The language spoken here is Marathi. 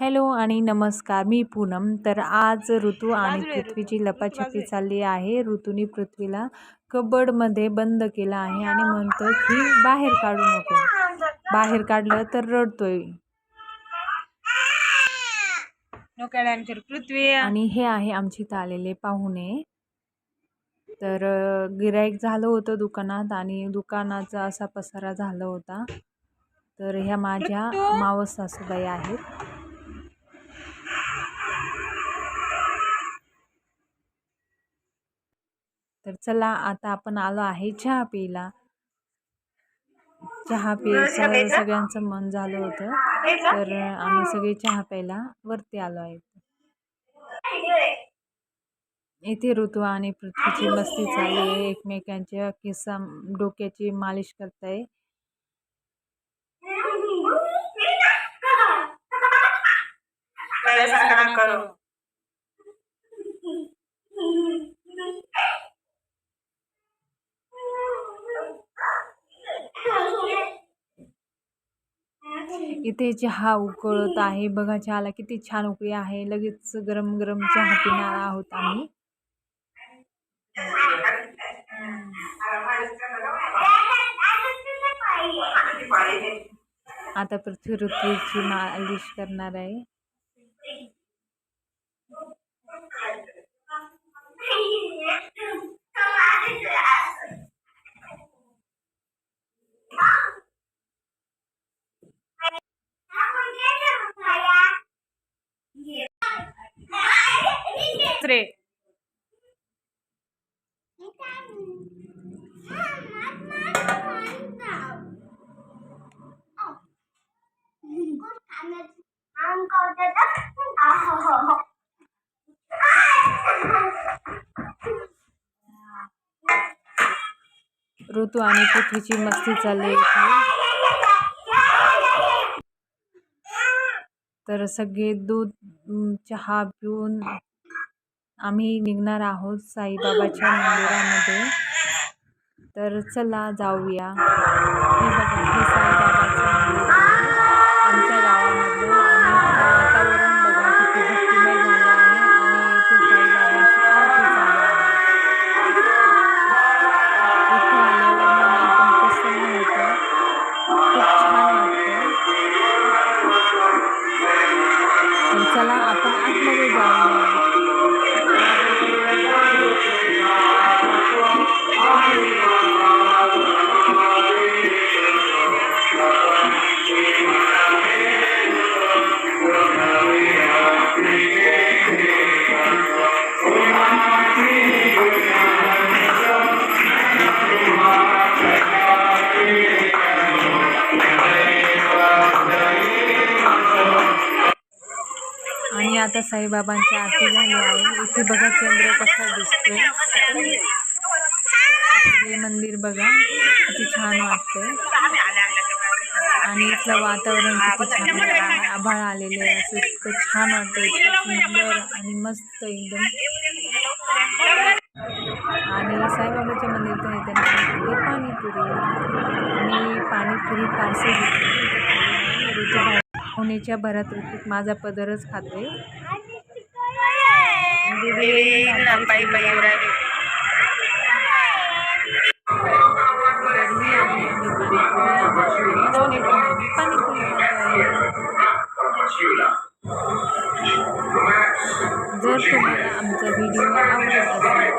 हॅलो आणि नमस्कार. मी पूनम. तर आज ऋतू आणि पृथ्वीची लपाछपी चालली आहे. ऋतूने पृथ्वीला कबडमध्ये बंद केलं आहे आणि म्हणतो की बाहेर काढू नको. बाहेर काढलं तर रडतोय. पृथ्वी आणि हे आहे आमची इथं आलेले पाहुणे. तर गिऱ्हाईक झालं होतं दुकानात आणि दुकानाचा असा पसारा झाला होता. तर ह्या माझ्या मावस सासूबाई आहेत. तर चला आता आपण आलो आहे चहा प्यायला. चहा प्यायचं सगळ्यांचं मन झालं होतं, तर आम्ही सगळे चहा प्यायला वरती आलो आहे. इथे ऋतू आणि पृथ्वीची मस्ती चालू आहे. एकमेकांच्या डोक्याची मालिश करताय. इथे चहा उकळत आहे. बघा चहाला किती छान उकळी आहे. लगेच गरम गरम चहा पिणार आहोत आम्ही. आता पृथ्वी ऋतूची मालिश करणार आहे. ऋतू आणि पृथ्वीची मस्ती चालली आहे. तर सगळे दूध चहा पिऊन आम्ही निघणार आहोत साईबाबाच्या मंदिरामध्ये. तर चला जाऊया. हे बघा, हे साईबाबाचं मंदिर आहे आमच्या गावामधलं. आणि वातावरण बघा किती भक्तिमय झालं आहे. आणि इथे साईबाबाची आरती चालू आहे. इथे आल्यावर मन एकदम प्रसन्न होतं, खूप छान वाटतं. तर चला आपण आतमध्ये जाऊया. आणि आता साईबाबांची आरती झाली आहे. इथे बघा चंद्र कसा दिसतोय. हे मंदिर बघा किती छान वाटतंय. आणि इथलं वातावरण किती छान आहे. आभाळ आलेले आहे, असं इतकं छान वाटतं, इतकं सुंदर आणि मस्त एकदम. आणि साईबाबाच्या मंदिरात येताना पाणीपुरी. मी पाणीपुरी पार्सल घेतली. ऋतू होण्याच्या भरात ऋतूत माझा पदरच खातोय. जर तुम्हाला आमचा व्हिडिओ आवडत असेल